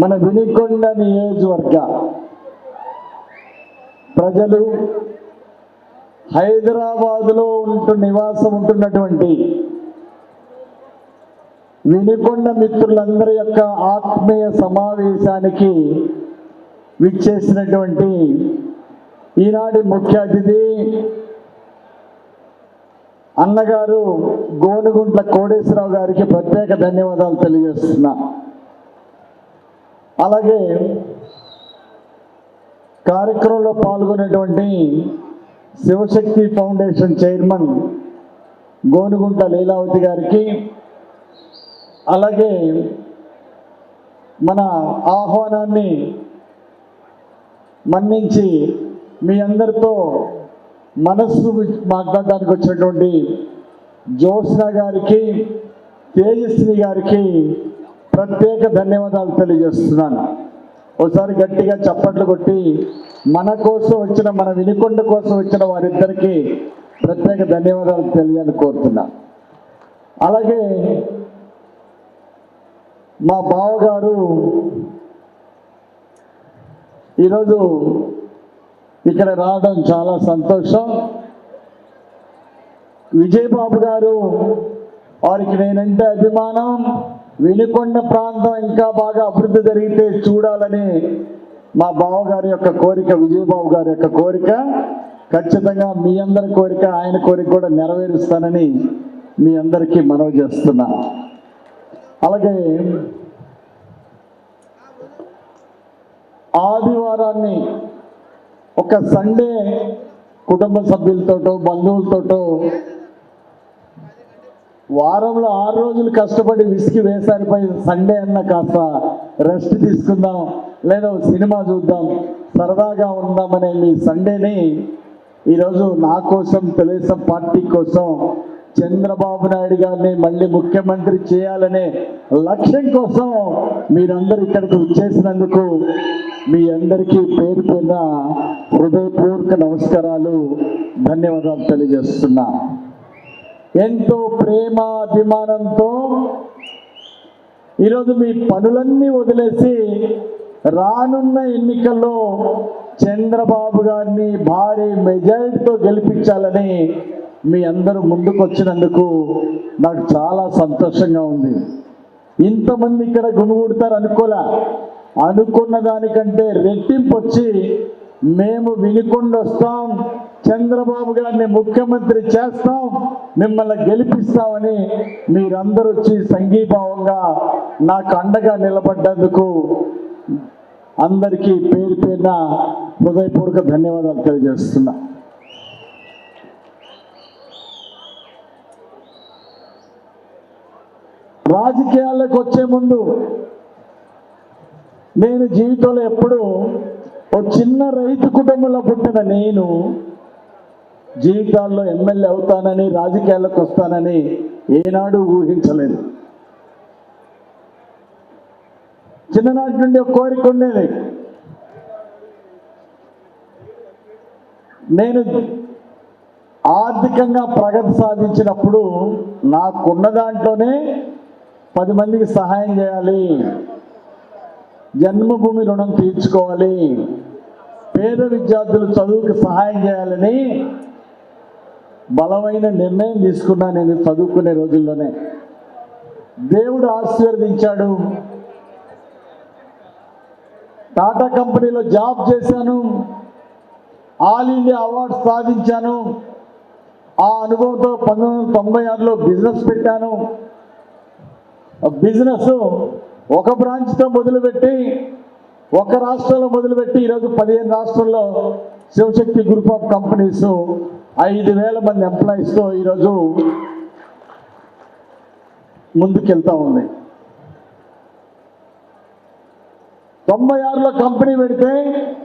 మన వినుకొండ నియోజకవర్గ ప్రజలు హైదరాబాదులో నివాసం ఉంటున్నటువంటి వినుకొండ మిత్రులందరి యొక్క ఆత్మీయ సమావేశానికి విచ్చేసినటువంటి ఈనాటి ముఖ్య అతిథి అన్నగారు గోనుగుంట్ల కోటేశ్వరరావు గారికి ప్రత్యేక ధన్యవాదాలు తెలియజేస్తున్నా. అలాగే కార్యక్రమంలో పాల్గొనేటువంటి శివశక్తి ఫౌండేషన్ చైర్మన్ గోనుగుంట్ల లీలావతి గారికి, అలాగే మన ఆహ్వానాన్ని మన్నించి మీ అందరితో మనస్సు మాట్లాడడానికి వచ్చినటువంటి జ్యోత్స్న గారికి, తేజస్వి గారికి ప్రత్యేక ధన్యవాదాలు తెలియజేస్తున్నాను. ఒకసారి గట్టిగా చప్పట్లు కొట్టి మన కోసం వచ్చిన, మన వినుకొండ కోసం వచ్చిన వారిద్దరికీ ప్రత్యేక ధన్యవాదాలు తెలియాలని కోరుతున్నా. అలాగే మా బావగారు ఈరోజు ఇక్కడ రావడం చాలా సంతోషం. విజయబాబు గారు, వారికి నేనంటే అభిమానం. వినుకొండ ప్రాంతం ఇంకా బాగా అభివృద్ధి జరిగితే చూడాలని మా బావగారి యొక్క కోరిక, విజయబాబు గారి యొక్క కోరిక. ఖచ్చితంగా మీ అందరి కోరిక, ఆయన కోరిక కూడా నెరవేరుస్తానని మీ అందరికీ మనవి చేస్తున్నా. అలాగే ఆదివారాన్ని ఒక సండే కుటుంబ సభ్యులతోటో బంధువులతోటో వారంలో 6 రోజులు కష్టపడి విసికి వేసారిపోయి సండే అన్న కాస్త రెస్ట్ తీసుకుందాం, లేదా సినిమా చూద్దాం, సరదాగా ఉందామనే మీ సండేని ఈరోజు నా కోసం, తెలుగుదేశం పార్టీ కోసం, చంద్రబాబు నాయుడు గారిని మళ్ళీ ముఖ్యమంత్రి చేయాలనే లక్ష్యం కోసం మీరందరూ ఇక్కడికి వచ్చేసినందుకు మీ అందరికీ పేరు పేరున హృదయపూర్వక నమస్కారాలు, ధన్యవాదాలు తెలియజేస్తున్నా. ఎంతో ప్రేమ అభిమానంతో ఈరోజు మీ పనులన్నీ వదిలేసి రానున్న ఎన్నికల్లో చంద్రబాబు గారిని భారీ మెజారిటీతో గెలిపించాలని మీ అందరూ ముందుకు వచ్చినందుకు నాకు చాలా సంతోషంగా ఉంది. ఇంతమంది ఇక్కడ గుమిగూడతారు అనుకోలే. అనుకున్న దానికంటే రెట్టింపు వచ్చి మేము వినుకొండ వస్తాం, చంద్రబాబు గారిని ముఖ్యమంత్రి చేస్తాం, మిమ్మల్ని గెలిపిస్తామని మీరందరూ వచ్చి సంఘీభావంగా నాకు అండగా నిలబడ్డందుకు అందరికీ పేరు పేరున హృదయపూర్వక ధన్యవాదాలు తెలియజేస్తున్నా. రాజకీయాల్లోకి వచ్చే ముందు నేను జీవితంలో ఎప్పుడు ఓ చిన్న రైతు కుటుంబంలో పుట్టిన నేను జీవితాల్లో ఎమ్మెల్యే అవుతానని, రాజకీయాల్లోకి వస్తానని ఏనాడు ఊహించలేదు. చిన్ననాటి నుండి ఒక కోరిక ఉండేది. నేను ఆర్థికంగా ప్రగతి సాధించినప్పుడు నాకున్న దాంట్లోనే 10 మందికి సహాయం చేయాలి, జన్మభూమి రుణం తీర్చుకోవాలి, పేద విద్యార్థులు చదువుకు సహాయం చేయాలని బలమైన నిర్ణయం తీసుకున్నా. నేను చదువుకునే రోజుల్లోనే దేవుడు ఆశీర్వదించాడు. టాటా కంపెనీలో జాబ్ చేశాను, ఆల్ ఇండియా అవార్డు సాధించాను. ఆ అనుభవంతో 1996లో బిజినెస్ పెట్టాను. బిజినెస్ ఒక బ్రాంచ్తో మొదలుపెట్టి, ఒక రాష్ట్రంలో మొదలుపెట్టి ఈరోజు 15 రాష్ట్రాల్లో శివశక్తి గ్రూప్ ఆఫ్ కంపెనీస్ 5,000 మంది ఎంప్లాయీస్తో ఈరోజు ముందుకెళ్తా ఉంది. 96లో కంపెనీ పెడితే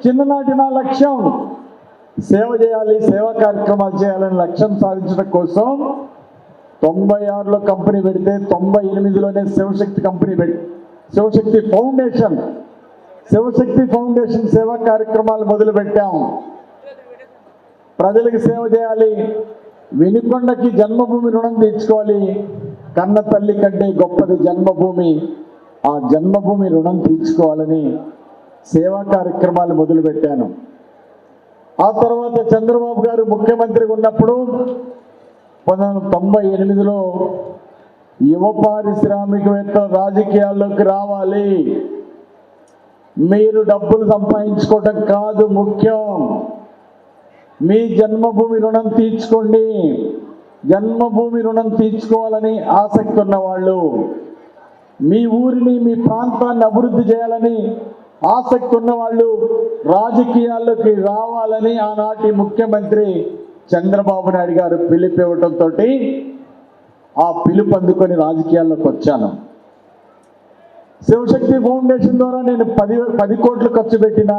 చిన్ననాటి నా లక్ష్యం సేవ చేయాలి, సేవా కార్యక్రమాలు చేయాలని లక్ష్యం సాధించడం కోసం 96లో కంపెనీ పెడితే 98లోనే శివశక్తి కంపెనీ శివశక్తి ఫౌండేషన్ సేవా కార్యక్రమాలు మొదలు పెట్టాం. ప్రజలకు సేవ చేయాలి, వినుకొండకి జన్మభూమి రుణం తీర్చుకోవాలి. కన్న తల్లి కంటే గొప్పది జన్మభూమి ఆ జన్మభూమి రుణం తీర్చుకోవాలని సేవా కార్యక్రమాలు మొదలుపెట్టాను. ఆ తర్వాత చంద్రబాబు గారు ముఖ్యమంత్రిగా ఉన్నప్పుడు 1998లో యువ పారిశ్రామికవేత్తలు రాజకీయాల్లోకి రావాలి, మీరు డబ్బులు సంపాదించుకోవటం కాదు ముఖ్యం, మీ జన్మభూమి రుణం తీర్చుకోండి. జన్మభూమి రుణం తీర్చుకోవాలని ఆసక్తి ఉన్నవాళ్ళు, మీ ఊరిని మీ ప్రాంతాన్ని అభివృద్ధి చేయాలని ఆసక్తి ఉన్నవాళ్ళు రాజకీయాల్లోకి రావాలని ఆనాటి ముఖ్యమంత్రి చంద్రబాబు నాయుడు గారు పిలుపు ఇవ్వడంతో ఆ పిలుపు అందుకొని రాజకీయాల్లోకి వచ్చాను. శివశక్తి ఫౌండేషన్ ద్వారా నేను 10 కోట్లు ఖర్చు పెట్టినా,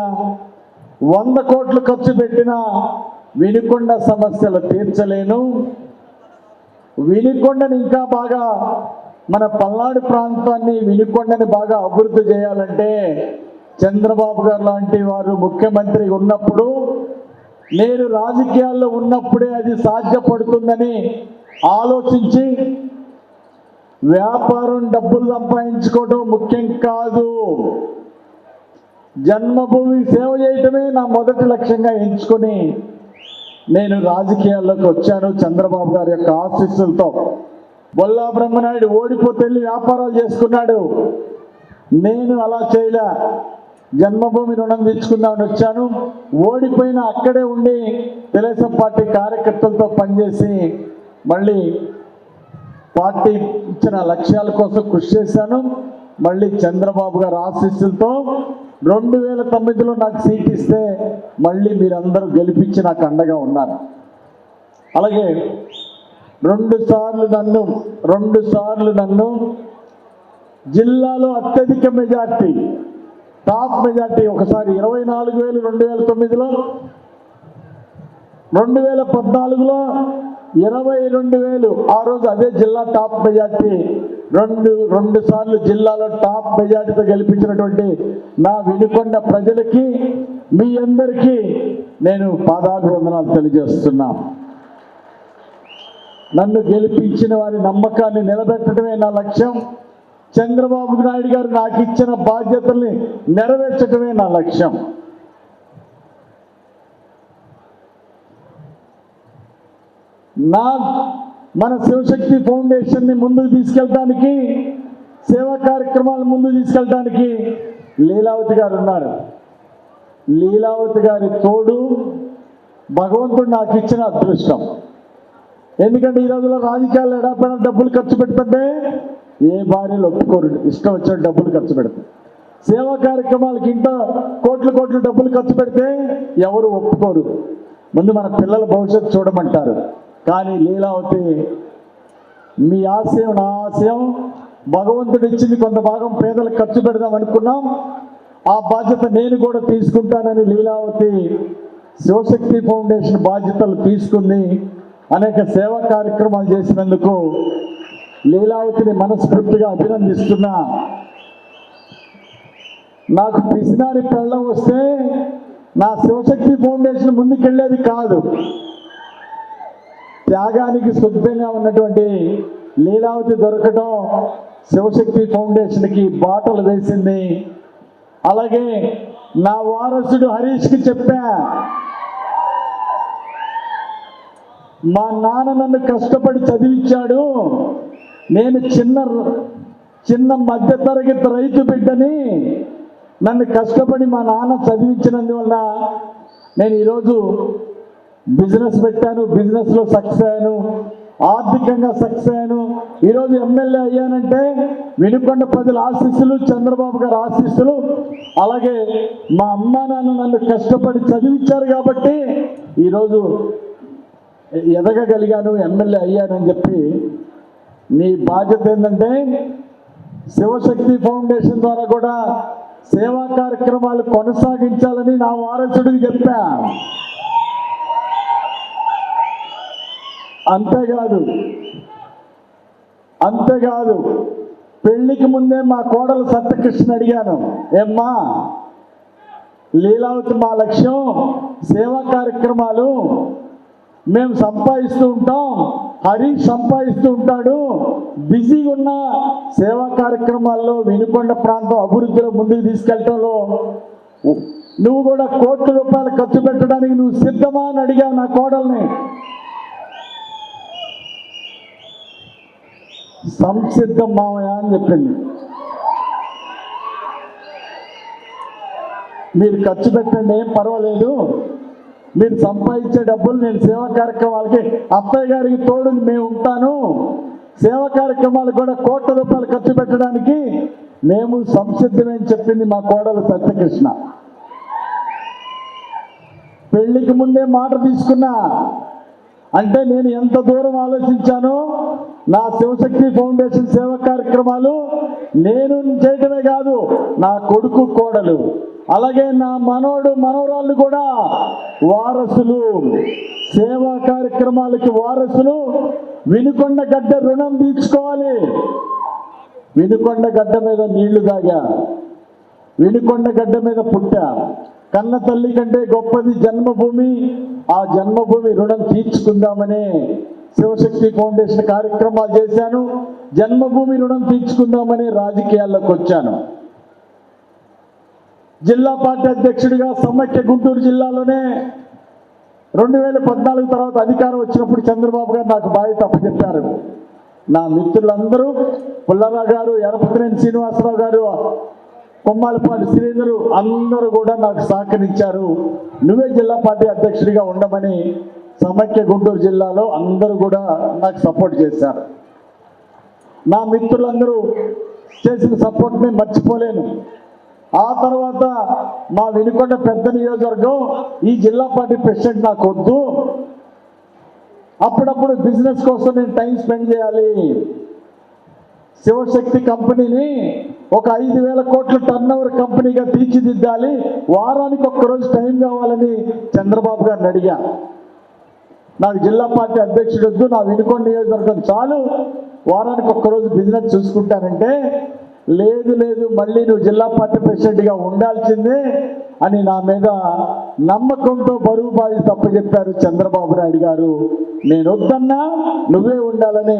100 కోట్లు ఖర్చు పెట్టినా వినుకొండ సమస్యలు తీర్చలేను. వినుకొండని ఇంకా బాగా, మన పల్నాడు ప్రాంతాన్ని వినుకొండని బాగా అభివృద్ధి చేయాలంటే చంద్రబాబు గారు లాంటి వారు ముఖ్యమంత్రి ఉన్నప్పుడు, నేను రాజకీయాల్లో ఉన్నప్పుడే అది సాధ్యపడుతుందని ఆలోచించి, వ్యాపారం డబ్బులు సంపాదించుకోవడం ముఖ్యం కాదు, జన్మభూమి సేవ చేయటమే నా మొదటి లక్ష్యంగా ఎంచుకొని నేను రాజకీయాల్లోకి వచ్చాను. చంద్రబాబు గారి యొక్క ఆశీస్సులతో. బొల్లా బ్రహ్మనాయుడు ఓడిపోతే వెళ్ళి వ్యాపారాలు చేసుకున్నాడు, నేను అలా చేయలే, జన్మభూమి రుణం తెచ్చుకుందామని వచ్చాను. ఓడిపోయినా అక్కడే ఉండి తెలుగుదేశం పార్టీ కార్యకర్తలతో పనిచేసి మళ్ళీ పార్టీ ఇచ్చిన లక్ష్యాల కోసం కృషి చేశాను. మళ్ళీ చంద్రబాబు గారి ఆశీస్సులతో 2009లో నాకు సీట్ ఇస్తే మళ్ళీ మీరందరూ గెలిపించి నాకు అండగా ఉన్నారు. అలాగే 2 సార్లు నన్ను జిల్లాలో అత్యధిక మెజార్టీ, టాప్ మెజార్టీ, ఒకసారి 24,000 2009లో, 2014లో 22,000, ఆ రోజు అదే జిల్లా టాప్ మెజార్టీ. రెండు సార్లు జిల్లాలో టాప్ మెజార్టీతో గెలిపించినటువంటి నా వినుకొండ ప్రజలకి, మీ అందరికీ నేను పాదాభివందనాలు తెలియజేస్తున్నా. నన్ను గెలిపించిన వారి నమ్మకాన్ని నిలబెట్టడమే నా లక్ష్యం. చంద్రబాబు నాయుడు గారు నాకు ఇచ్చిన బాధ్యతల్ని నెరవేర్చడమే నా లక్ష్యం. మన శివశక్తి ఫౌండేషన్ని ముందుకు తీసుకెళ్ళడానికి, సేవా కార్యక్రమాలు ముందుకు తీసుకెళ్ళడానికి లీలావతి గారు ఉన్నారు. లీలావతి గారి తోడు భగవంతుడు నాకు ఇచ్చిన అదృష్టం. ఎందుకంటే ఈ రోజుల్లో రాజకీయాలు ఎడాపైన డబ్బులు ఖర్చు పెడుతుంటే ఏ భార్యలు ఒప్పుకోరు, ఇష్టం వచ్చిన డబ్బులు ఖర్చు పెడతారు. సేవా కార్యక్రమాలకి ఇంట్లో కోట్లు డబ్బులు ఖర్చు పెడితే ఎవరు ఒప్పుకోరు, ముందు మన పిల్లల భవిష్యత్తు చూడమంటారు. కానీ లీలావతి, మీ ఆశయం నా ఆశయం, భగవంతుడు ఇచ్చింది కొంత భాగం పేదలకు ఖర్చు పెడదాం అనుకున్నాం, ఆ బాధ్యత నేను కూడా తీసుకుంటానని లీలావతి శివశక్తి ఫౌండేషన్ బాధ్యతలు తీసుకుంది. అనేక సేవా కార్యక్రమాలు చేసినందుకు లీలావతిని మనస్ఫూర్తిగా అభినందిస్తున్నా. నాకు పిసినారి పెళ్ళం వస్తే నా శివశక్తి ఫౌండేషన్ ముందుకెళ్ళేది కాదు. త్యాగానికి సిద్ధంగా ఉన్నటువంటి లీలావతి దొరకడం శివశక్తి ఫౌండేషన్కి బాటలు వేసింది. అలాగే నా వారసుడు హరీష్కి చెప్పా, మా నాన్న నన్ను కష్టపడి చదివించాడు, నేను చిన్న మధ్యతరగతి రైతు బిడ్డని, నన్ను కష్టపడి మా నాన్న చదివించినందువల్ల నేను ఈరోజు బిజినెస్ పెట్టాను, బిజినెస్లో సక్సెస్ అయ్యాను, ఆర్థికంగా సక్సెస్ అయ్యాను. ఈరోజు ఎమ్మెల్యే అయ్యానంటే వినుకొండ ప్రజల ఆశీస్సులు, చంద్రబాబు గారి ఆశీస్సులు, అలాగే మా అమ్మా నాన్న నన్ను కష్టపడి చదివించారు కాబట్టి ఈరోజు ఎదగగలిగాను, ఎమ్మెల్యే అయ్యానని చెప్పి. నీ బాధ్యత ఏంటంటే శివశక్తి ఫౌండేషన్ ద్వారా కూడా సేవా కార్యక్రమాలు కొనసాగించాలని నా వారసుడికి చెప్పా. అంతేకాదు పెళ్లికి ముందే మా కోడలు సత్యకృష్ణ అడిగాను, ఏమ్మా లీలావతి, మా లక్ష్యం సేవా కార్యక్రమాలు మేము సంపాదిస్తూ ఉంటాం, హరీష్ సంపాదిస్తూ ఉంటాడు, బిజీగా ఉన్న సేవా కార్యక్రమాల్లో వినుకొండ ప్రాంతం అభివృద్ధిలో ముందుకు తీసుకెళ్ళటంలో నువ్వు కూడా కోట్ల రూపాయలు ఖర్చు పెట్టడానికి నువ్వు సిద్ధమా అని అడిగావు నా కోడల్ని. సంసిద్ధం మామయ్య అని చెప్పింది. మీరు ఖర్చు పెట్టండి, ఏం పర్వాలేదు, మీరు సంపాదించే డబ్బులు నేను సేవా కార్యక్రమాలకి అత్తయ్య గారికి తోడు మేము ఉంటాను, సేవా కార్యక్రమాలు కూడా కోట్ల రూపాయలు ఖర్చు పెట్టడానికి మేము సంసిద్ధమని చెప్పింది మా కోడలు సత్యకృష్ణ. పెళ్లికి ముందే మాట తీసుకున్నా అంటే నేను ఎంత దూరం ఆలోచించానో, నా శివశక్తి ఫౌండేషన్ సేవా కార్యక్రమాలు నేను చేయటమే కాదు, నా కొడుకు కోడలు అలాగే నా మనోడు మనవరాళ్ళు కూడా వారసులు, సేవా కార్యక్రమాలకి వారసులు. వినుకొండ గడ్డ రుణం తీర్చుకోవాలి. వినుకొండ గడ్డ మీద నీళ్లు తాగా, వినుకొండ గడ్డ మీద పుట్టా, కన్న తల్లి కంటే గొప్పది జన్మభూమి. ఆ జన్మభూమి రుణం తీర్చుకుందామనే శివశక్తి ఫౌండేషన్ కార్యక్రమాలు చేశాను. జన్మభూమి రుణం తీర్చుకుందామని రాజకీయాల్లోకి వచ్చాను. జిల్లా పార్టీ అధ్యక్షుడిగా సమైక్య గుంటూరు జిల్లాలోనే 2014 తర్వాత అధికారం వచ్చినప్పుడు చంద్రబాబు గారు నాకు బాధ్యత అప్పచెప్పారు. నా మిత్రులందరూ పుల్లారావు గారు, ఎరపతినేని శ్రీనివాసరావు గారు, కొమ్మాలపాటి శ్రీధరు అందరూ కూడా నాకు సహకరించారు. నువ్వే జిల్లా పార్టీ అధ్యక్షుడిగా ఉండమని సమైక్య గుంటూరు జిల్లాలో అందరూ కూడా నాకు సపోర్ట్ చేశారు. నా మిత్రులందరూ చేసిన సపోర్ట్ని మర్చిపోలేను. ఆ తర్వాత మా వినుకొండ పెద్ద నియోజకవర్గం ఈ జిల్లా పార్టీ ప్రెసిడెంట్ నాకు వద్దు, అప్పుడప్పుడు బిజినెస్ కోసం నేను టైం స్పెండ్ చేయాలి, శివశక్తి కంపెనీని ఒక 5,000 కోట్ల టర్నోవర్ కంపెనీగా తీర్చిదిద్దాలి, వారానికి ఒక్కరోజు టైం కావాలని చంద్రబాబు గారిని అడిగా. నాకు జిల్లా పార్టీ అధ్యక్షుడు వద్దు, నా వినుకొండ నియోజకవర్గం చాలు, వారానికి ఒక్కరోజు బిజినెస్ చూసుకుంటానంటే, లేదు లేదు మళ్ళీ నువ్వు జిల్లా పార్టీ ప్రెసిడెంట్గా ఉండాల్సిందే అని నా మీద నమ్మకంతో బరువు బాధ్యత అప్పచెప్పారు చంద్రబాబు నాయుడు గారు. నేను వద్దన్నా నువ్వే ఉండాలని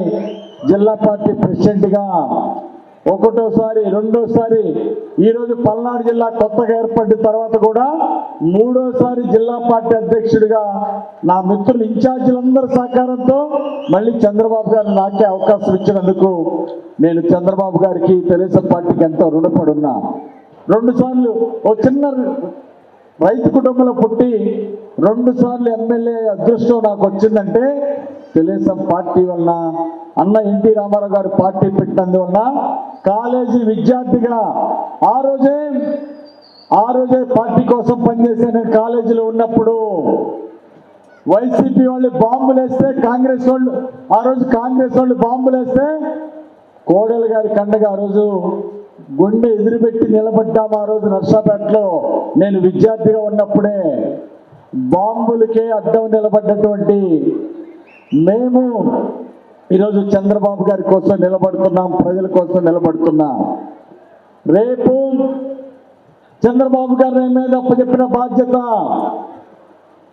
జిల్లా పార్టీ ప్రెసిడెంట్గా ఒకటోసారి, రెండోసారి, ఈరోజు పల్నాడు జిల్లా కొత్తగా ఏర్పడిన తర్వాత కూడా మూడోసారి జిల్లా పార్టీ అధ్యక్షుడిగా నా మిత్రులు ఇన్ఛార్జీలందరి సహకారంతో మళ్ళీ చంద్రబాబు గారు నాకే అవకాశం ఇచ్చినందుకు నేను చంద్రబాబు గారికి, తెలుగుదేశం పార్టీకి ఎంతో రుణపడి ఉన్నా. 2 సార్లు ఓ చిన్న రైతు కుటుంబంలో పుట్టి 2 సార్లు ఎమ్మెల్యే అదృష్టం నాకు వచ్చిందంటే తెలుగుదేశం పార్టీ వలన, అన్న ఎన్టీ రామారావు గారు పార్టీ పెట్టినందువల్ల, కాలేజీ విద్యార్థిగా ఆ రోజే పార్టీ కోసం పనిచేసే నేను కాలేజీలో ఉన్నప్పుడు వైసీపీ వాళ్ళు బాంబులు వేస్తే, కాంగ్రెస్ వాళ్ళు బాంబులు వేస్తే కోడెల గారి కండగా ఆ రోజు గుండె ఎదురుపెట్టి నిలబడ్డాము. ఆ రోజు నర్సాపేటలో నేను విద్యార్థిగా ఉన్నప్పుడే బాంబులకే అడ్డం నిలబడ్డటువంటి మేము ఈరోజు చంద్రబాబు గారి కోసం నిలబడుతున్నాం, ప్రజల కోసం నిలబడుతున్నాం. రేపు చంద్రబాబు గారి మీద అప్పచెప్పిన బాధ్యత,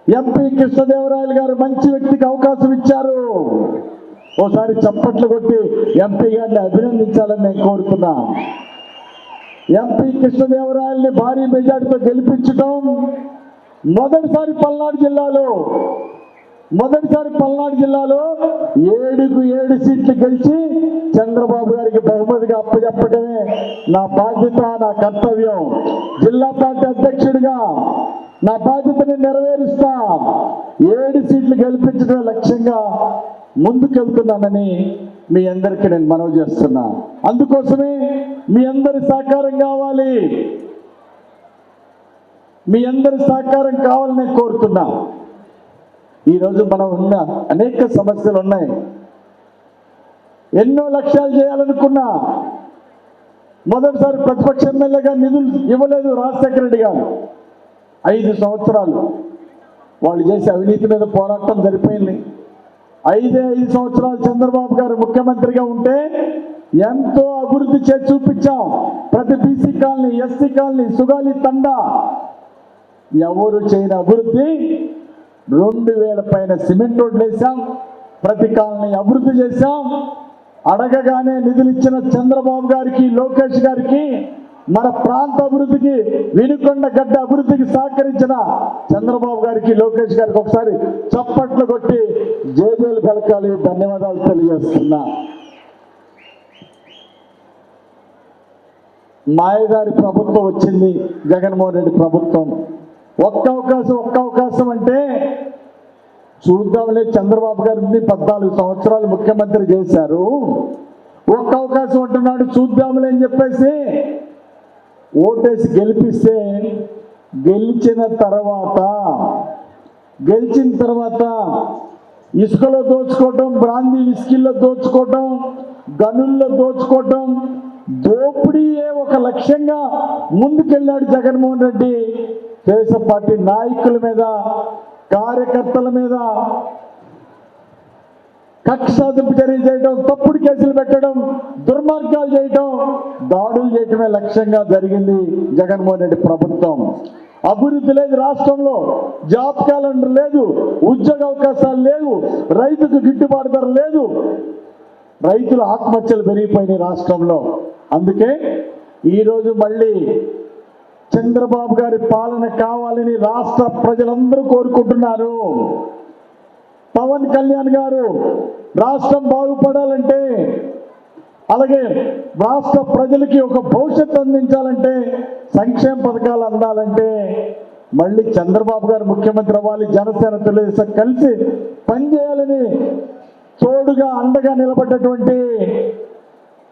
ఎంపీ కృష్ణదేవరాయలు గారు మంచి వ్యక్తికి అవకాశం ఇచ్చారు. ఓసారి చప్పట్లు కొట్టి ఎంపీ గారిని అభినందించాలని నేను కోరుతున్నా. ఎంపీ కృష్ణదేవరాయల్ని భారీ మెజార్టీతో గెలిపించడం మొదటిసారి పల్నాడు జిల్లాలో 7 సీట్లు గెలిచి చంద్రబాబు గారికి బహుమతిగా అప్పచెప్పడమే నా బాధ్యత, నా కర్తవ్యం. జిల్లా పార్టీ అధ్యక్షుడిగా నా బాధ్యతని నెరవేరుస్తా. 7 సీట్లు గెలిపించడం లక్ష్యంగా ముందుకెళ్తున్నానని మీ అందరికీ నేను మనవి చేస్తున్నా. అందుకోసమే మీ అందరి సహకారం కావాలి, మీ అందరి సహకారం కావాలని నేను కోరుతున్నా. ఈరోజు మనం ఉన్న అనేక సమస్యలు ఉన్నాయి. ఎన్నో లక్ష్యాలు చేయాలనుకున్నా, మొదటిసారి ప్రతిపక్ష ఎమ్మెల్యేగా నిధులు ఇవ్వలేదు రాజశేఖర రెడ్డి గారు. 5 సంవత్సరాలు వాళ్ళు చేసే అవినీతి మీద పోరాటం జరిపోయింది. 5 సంవత్సరాలు చంద్రబాబు గారు ముఖ్యమంత్రిగా ఉంటే ఎంతో అభివృద్ధి చేసి చూపించాం. ప్రతి BC colony, SC colony, Sugali తండా ఎవరు చేయని అభివృద్ధి. 2000 పైన సిమెంట్ రోడ్లు వేసాం, ప్రతి కాలనీ అభివృద్ధి చేశాం. అడగగానే నిధులు ఇచ్చిన చంద్రబాబు గారికి, లోకేష్ గారికి, మన ప్రాంత అభివృద్ధికి, వినుకొండ గడ్డ అభివృద్ధికి సహకరించిన చంద్రబాబు గారికి, లోకేష్ గారికి ఒకసారి చప్పట్లు కొట్టి జేజేలు పలకాలి, ధన్యవాదాలు తెలియజేస్తున్నా. మాయగారి ప్రభుత్వం వచ్చింది, జగన్మోహన్ రెడ్డి ప్రభుత్వం. ఒక్క అవకాశం అంటే చూద్దాంలే, చంద్రబాబు గారిని 14 సంవత్సరాలు ముఖ్యమంత్రి చేశారు, ఒక్క అవకాశం అంటున్నాడు, చూద్దాంలే అని చెప్పేసి ఓటేసి గెలిపిస్తే గెలిచిన తర్వాత ఇసుకలో దోచుకోవటం, బ్రాందీ విస్కీల్లో దోచుకోవటం, గనుల్లో దోచుకోవటం, దోపిడీయే ఒక లక్ష్యంగా ముందుకెళ్ళాడు జగన్మోహన్ రెడ్డి. తెలుగుదేశం పార్టీ నాయకుల మీద, కార్యకర్తల మీద కక్ష సాధింపు చర్యలు చేయడం, తప్పుడు కేసులు పెట్టడం, దుర్మార్గాలు చేయడం, దాడులు చేయటమే లక్ష్యంగా జరిగింది జగన్మోహన్ రెడ్డి ప్రభుత్వం. అభివృద్ధి లేదు రాష్ట్రంలో, జాబ్ క్యాలెండర్ లేదు, ఉద్యోగ అవకాశాలు లేవు, రైతుకు గిట్టుబాటు ధర లేదు, రైతుల ఆత్మహత్యలు పెరిగిపోయినాయి రాష్ట్రంలో. అందుకే ఈరోజు మళ్ళీ చంద్రబాబు గారి పాలన కావాలని రాష్ట్ర ప్రజలందరూ కోరుకుంటున్నారు. పవన్ కళ్యాణ్ గారు రాష్ట్రం బాగుపడాలంటే, అలాగే రాష్ట్ర ప్రజలకి ఒక భవిష్యత్తు అందించాలంటే, సంక్షేమ పథకాలు అందాలంటే మళ్ళీ చంద్రబాబు గారు ముఖ్యమంత్రి అవ్వాలి. జనసేన తెలుగుదేశం కలిసి పనిచేయాలని తోడుగా అండగా నిలబడ్డటువంటి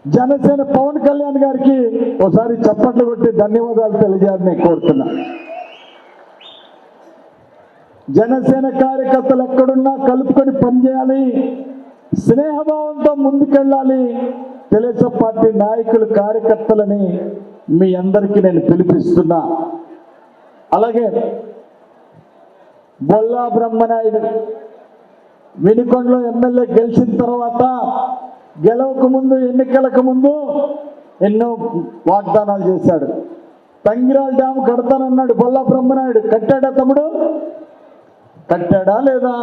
జనసేన పవన్ కళ్యాణ్ గారికి ఒకసారి చప్పట్లు కొట్టి ధన్యవాదాలు తెలియజేయాలని కోరుతున్నా. జనసేన కార్యకర్తలు ఎక్కడున్నా కలుపుకొని పనిచేయాలి, స్నేహభావంతో ముందుకెళ్ళాలి. తెలుగుదేశం పార్టీ నాయకులు, కార్యకర్తలని మీ అందరికీ నేను పిలిపిస్తున్నా. అలాగే బొల్లా బ్రహ్మనాయుడు వినుకొండలో ఎమ్మెల్యే గెలిచిన తర్వాత, గెలవక ముందు, ఎన్నికలకు ముందు ఎన్నో వాగ్దానాలు చేశాడు. తంగిరాల డ్యామ్ కడతానన్నాడు బొల్లా బ్రహ్మనాయుడు. కట్టాడా తమ్ముడు? కట్టాడా లేదా?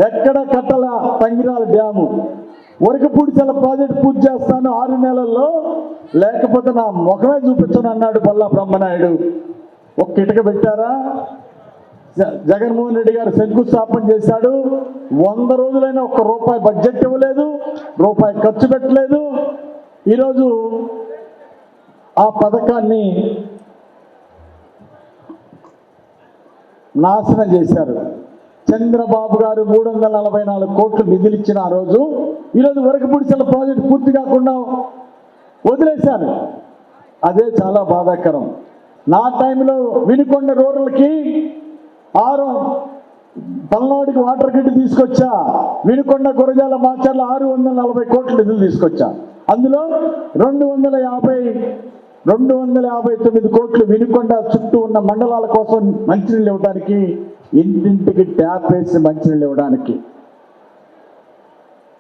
ఎక్కడ కట్టలా తంగిరాల డ్యాము. వరకపూడిచల ప్రాజెక్టు పూర్తి చేస్తాను 6 నెలల్లో, లేకపోతే నా ముఖమే చూపించను అన్నాడు బొల్లా బ్రహ్మనాయుడు. ఒక్క ఇటుక పెట్టారా? జగన్మోహన్ రెడ్డి గారు శంకుస్థాపన చేశాడు. 100 రోజులైనా ₹1 బడ్జెట్ ఇవ్వలేదు, రూపాయి ఖర్చు పెట్టలేదు. ఈరోజు ఆ పథకాన్ని నాశనం చేశారు. చంద్రబాబు గారు 344 కోట్లు నిధులు ఇచ్చిన ఆ రోజు, ఈరోజు వరకపూడిచల ప్రాజెక్టు పూర్తి కాకుండా వదిలేశారు. అదే చాలా బాధాకరం. నా టైంలో వినుకొండ రూరల్కి పల్నాడుకి వాటర్ గ్రిడ్ తీసుకొచ్చా. వినుకొండ, గురజాల, మాచర్ల 640 కోట్ల నిధులు తీసుకొచ్చా. అందులో 259 కోట్లు వినుకొండ చుట్టూ ఉన్న మండలాల కోసం మంచినీళ్ళు ఇవ్వడానికి, ఇంటింటికి ట్యాప్ వేసి మంచినీళ్ళు ఇవ్వడానికి.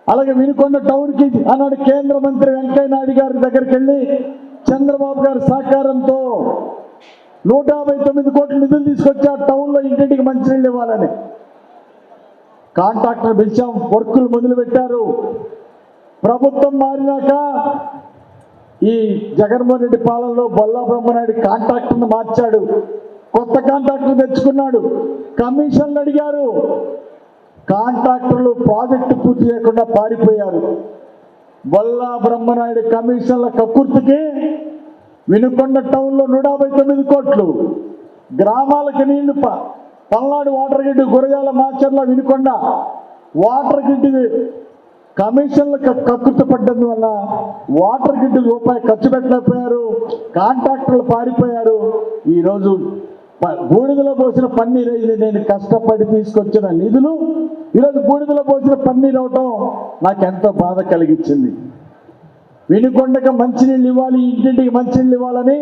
అలాగే వినుకొండ టౌన్కి ఆనాడు కేంద్ర మంత్రి వెంకయ్య నాయుడు గారి దగ్గరికి వెళ్ళి చంద్రబాబు గారి సహకారంతో 159 కోట్ల నిధులు తీసుకొచ్చా. టౌన్లో ఇంటింటికి మంచినీళ్ళు ఇవ్వాలని కాంట్రాక్టర్ పిలిచాం, వర్కులు మొదలు పెట్టారు. ప్రభుత్వం మారినాక ఈ జగన్మోహన్ రెడ్డి పాలనలో బొల్లా బ్రహ్మనాయుడు కాంట్రాక్టర్ని మార్చాడు, కొత్త కాంట్రాక్టర్ తెచ్చుకున్నాడు. కమిషన్లు అడిగారు, కాంట్రాక్టర్లు ప్రాజెక్టు పూర్తి చేయకుండా పారిపోయారు. బొల్లా బ్రహ్మనాయుడు కమిషన్ల కక్కుర్తికి వినుకొండ టౌన్లో 159 కోట్లు, గ్రామాలకి నీళ్లు, Palnadu water grid, Gurazala, Macherla, Vinukonda water grid కమిషన్లు కక్కుర్తి పడ్డందువల్ల వాటర్ గ్రిడ్ రూపాయి ఖర్చు పెట్టలేకపోయారు, కాంట్రాక్టర్లు పారిపోయారు. ఈరోజు బూడిదలో పోసిన పన్నీరు ఇది, నేను కష్టపడి తీసుకొచ్చిన నిధులు ఈరోజు బూడిదలో పోసిన పన్నీరు అవటం నాకు ఎంతో బాధ కలిగించింది. వినుకొండకి మంచినీళ్ళు ఇవ్వాలి, ఇంటింటికి మంచినీళ్ళు ఇవ్వాలని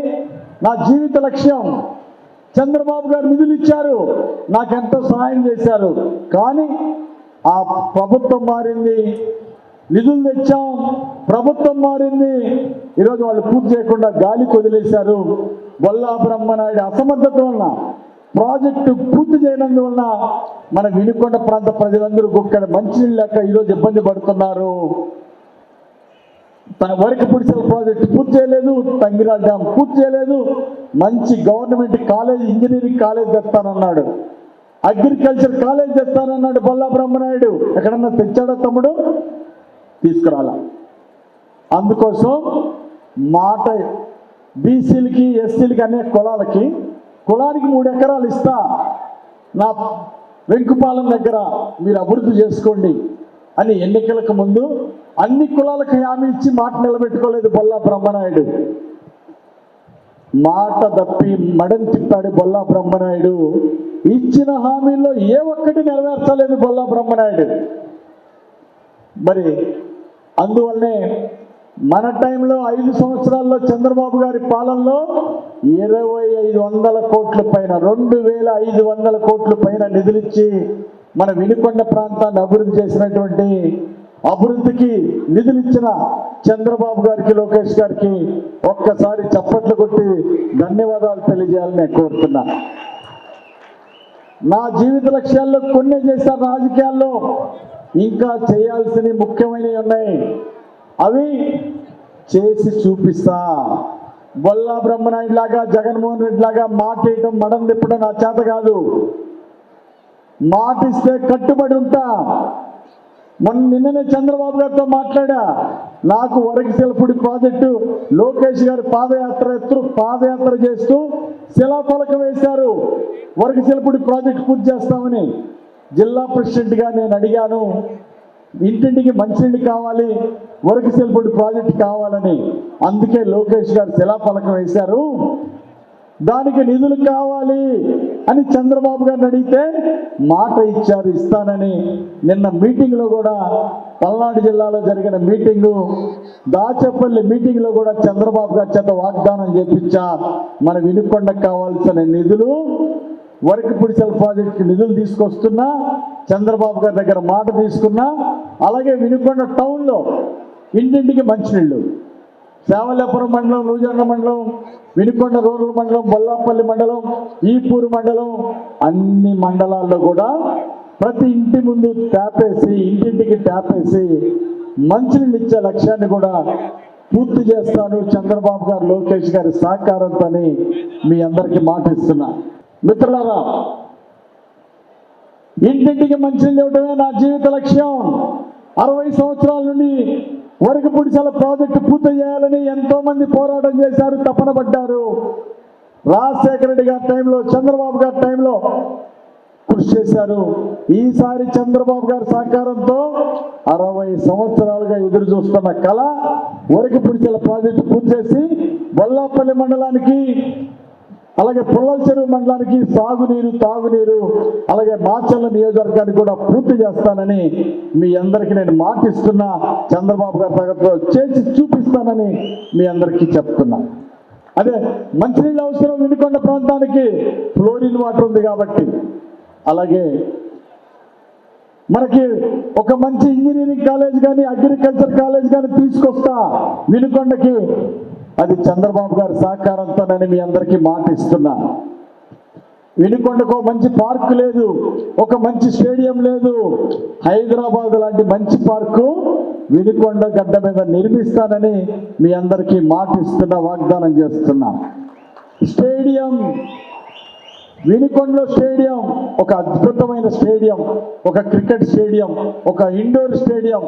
నా జీవిత లక్ష్యం. చంద్రబాబు గారు నిధులు ఇచ్చారు, నాకెంతో సహాయం చేశారు. కానీ ఆ ప్రభుత్వం మారింది, నిధులు తెచ్చాం, ప్రభుత్వం మారింది, ఈరోజు వాళ్ళు పూర్తి చేయకుండా గాలికి వదిలేశారు. బొల్లా బ్రహ్మనాయుడు అసమర్థత వలన ప్రాజెక్టు పూర్తి చేయనందువల్ల మన వినుకొండ ప్రాంత ప్రజలందరూ ఇక్కడ మంచినీళ్ళు లేక ఈరోజు ఇబ్బంది పడుతున్నారు. తన వరకపుడిసెల ప్రాజెక్టు పూర్తి చేయలేదు, తంగిరాల డ్యామ్ పూర్తి చేయలేదు, మంచి గవర్నమెంట్ కాలేజ్ ఇంజనీరింగ్ కాలేజ్ తెస్తానన్నాడు, అగ్రికల్చర్ కాలేజ్ తెస్తానన్నాడు బొల్లా బ్రహ్మనాయుడు. ఎక్కడన్నా తెచ్చాడో తమ్ముడు? తీసుకురాలా. అందుకోసం మాట బీసీలకి ఎస్సీలకి అనే కులానికి 3 ఎకరాలు ఇస్తా, నా వెంకుపాలెం దగ్గర మీరు అభివృద్ధి చేసుకోండి అని ఎన్నికలకు ముందు అన్ని కులాలకు హామీ ఇచ్చి మాట నిలబెట్టుకోలేదు బొల్లా బ్రహ్మనాయుడు. మాట తప్పి మడని తిప్పాడు బొల్లా బ్రహ్మనాయుడు. ఇచ్చిన హామీల్లో ఏ ఒక్కటి నెరవేర్చలేదు బొల్లా బ్రహ్మనాయుడు. మరి అందువల్లనే మన టైంలో 5 సంవత్సరాల్లో చంద్రబాబు గారి పాలనలో 2500 కోట్ల పైన 2500 కోట్ల పైన నిధులిచ్చి మన వినుకొండ ప్రాంతాన్ని అభివృద్ధి చేసినటువంటి అభివృద్ధికి నిధులిచ్చిన చంద్రబాబు గారికి, లోకేష్ గారికి ఒక్కసారి చప్పట్లు కొట్టి ధన్యవాదాలు తెలియజేయాలని నేను కోరుతున్నా. నా జీవిత లక్ష్యాల్లో కొన్ని చేశారు రాజకీయాల్లో, ఇంకా చేయాల్సినవి ముఖ్యమైనవి ఉన్నాయి, అవి చేసి చూపిస్తా. బొల్లా బ్రహ్మనాయుడు లాగా, జగన్మోహన్ రెడ్డి లాగా మాట వేయటం మడం తిప్పడం నా చేత కాదు. మాటిస్తే కట్టుబడి ఉంటా. నిన్ననే చంద్రబాబు గారితో మాట్లాడా. నాకు వరకిశిలపూడి ప్రాజెక్టు లోకేష్ గారు పాదయాత్ర చేస్తూ శిలాఫలకం వేశారు, వరకిశిలపూడి ప్రాజెక్టు పూర్తి చేస్తామని. జిల్లా ప్రెసిడెంట్గా నేను అడిగాను, ఇంటింటికి మంచినీళ్ళు కావాలి, వరకిశిలపూడి ప్రాజెక్టు కావాలని. అందుకే లోకేష్ గారు శిలాఫలకం వేశారు. దానికి నిధులు కావాలి అని చంద్రబాబు గారిని అడిగితే మాట ఇచ్చారు, ఇస్తానని. నిన్న మీటింగ్లో కూడా, పల్నాడు జిల్లాలో జరిగిన మీటింగు, దాచేపల్లి మీటింగ్లో కూడా చంద్రబాబు గారి చేత వాగ్దానం చేపించా. మన వినుకొండకు కావాల్సిన నిధులు, వరకపుడిసెల ప్రాజెక్టుకి నిధులు తీసుకొస్తున్నా, చంద్రబాబు గారి దగ్గర మాట తీసుకున్నా. అలాగే వినుకొండ టౌన్లో ఇంటింటికి మంచినీళ్ళు, సేవలేపురం మండలం, నూజెండ్ల మండలం, వినుకొండ రూరల్ మండలం, బొల్లాపల్లి మండలం, ఈపూరు మండలం, అన్ని మండలాల్లో కూడా ప్రతి ఇంటి ముందు ట్యాపేసి, ఇంటింటికి ట్యాపేసి మంచినీళ్ళు ఇచ్చే లక్ష్యాన్ని కూడా పూర్తి చేస్తాను చంద్రబాబు గారు, లోకేష్ గారి సహకారంతో మీ అందరికీ మాట ఇస్తున్నా. మిత్రులారా, ఇంటింటికి మంచినీళ్ళు ఇవ్వడమే నా జీవిత లక్ష్యం. 60 సంవత్సరాల నుండి వరకపుడిసెల ప్రాజెక్టు పూర్తి చేయాలని ఎంతో మంది పోరాటం చేశారు, తపన పడ్డారు. రాజశేఖర రెడ్డి గారి టైంలో, చంద్రబాబు గారి టైంలో కృషి చేశారు. ఈసారి చంద్రబాబు గారి సహకారంతో 60 సంవత్సరాలుగా ఎదురు చూస్తున్న కళ వరకపుడిసెల ప్రాజెక్టు పూర్తి చేసి బొల్లాపల్లి మండలానికి, అలాగే పుల్లల చెరువు మండలానికి సాగునీరు, తాగునీరు, అలాగే మాచర్ల నియోజకవర్గానికి కూడా పూర్తి చేస్తానని మీ అందరికీ నేను మాటిస్తున్నా. చంద్రబాబు గారి తగ్గట్లో చేసి చూపిస్తానని మీ అందరికీ చెప్తున్నా. అదే మంచినీళ్ళ అవసరం వినుకొండ ప్రాంతానికి, ఫ్లోరిన్ వాటర్ ఉంది కాబట్టి. అలాగే మనకి ఒక మంచి ఇంజనీరింగ్ కాలేజ్ కానీ, అగ్రికల్చర్ కాలేజ్ కానీ తీసుకొస్తా వినుకొండకి. అది చంద్రబాబు గారి సహకారంతోనని మీ అందరికీ మాట ఇస్తున్నా. వినుకొండకు మంచి పార్కు లేదు, ఒక మంచి స్టేడియం లేదు. హైదరాబాద్ లాంటి మంచి పార్కు వినుకొండ గడ్డ మీద నిర్మిస్తానని మీ అందరికీ మాట ఇస్తున్నా, వాగ్దానం చేస్తున్నా. స్టేడియం, వినుకొండలో స్టేడియం, ఒక అద్భుతమైన స్టేడియం, ఒక క్రికెట్ స్టేడియం, ఒక ఇండోర్ స్టేడియం,